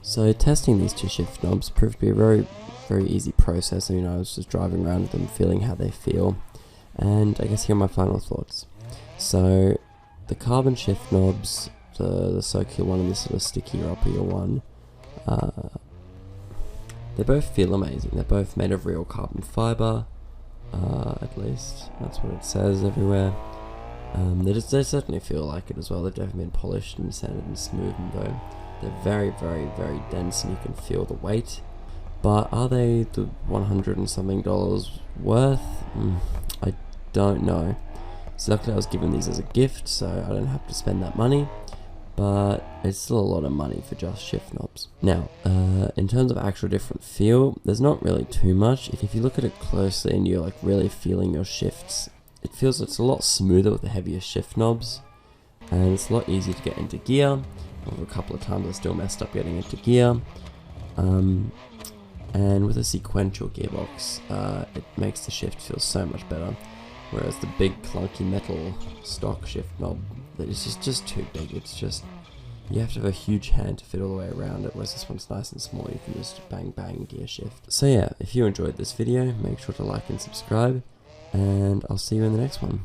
So testing these two shift knobs proved to be a very easy process. I mean, I was just driving around with them, feeling how they feel, and I guess here are my final thoughts. So the carbon shift knobs, the circular one and the sort of sticky uppier one, they both feel amazing. They're both made of real carbon fiber, at least that's what it says everywhere. They certainly feel like it as well. They've definitely been polished and sanded and smoothed, though they're very dense and you can feel the weight. But are they the $100 and something worth? I don't know. So luckily I was given these as a gift, so I don't have to spend that money, but it's still a lot of money for just shift knobs. Now, in terms of actual different feel, there's not really too much. If you look at it closely and you're like really feeling your shifts, it feels it's a lot smoother with the heavier shift knobs, and it's a lot easier to get into gear. Over a couple of times I still messed up getting into gear. And with a sequential gearbox, it makes the shift feel so much better. Whereas the big clunky metal stock shift knob, that is just too big. It's just, you have to have a huge hand to fit all the way around it, whereas this one's nice and small, you can just bang gear shift. So yeah, if you enjoyed this video, make sure to like and subscribe, and I'll see you in the next one.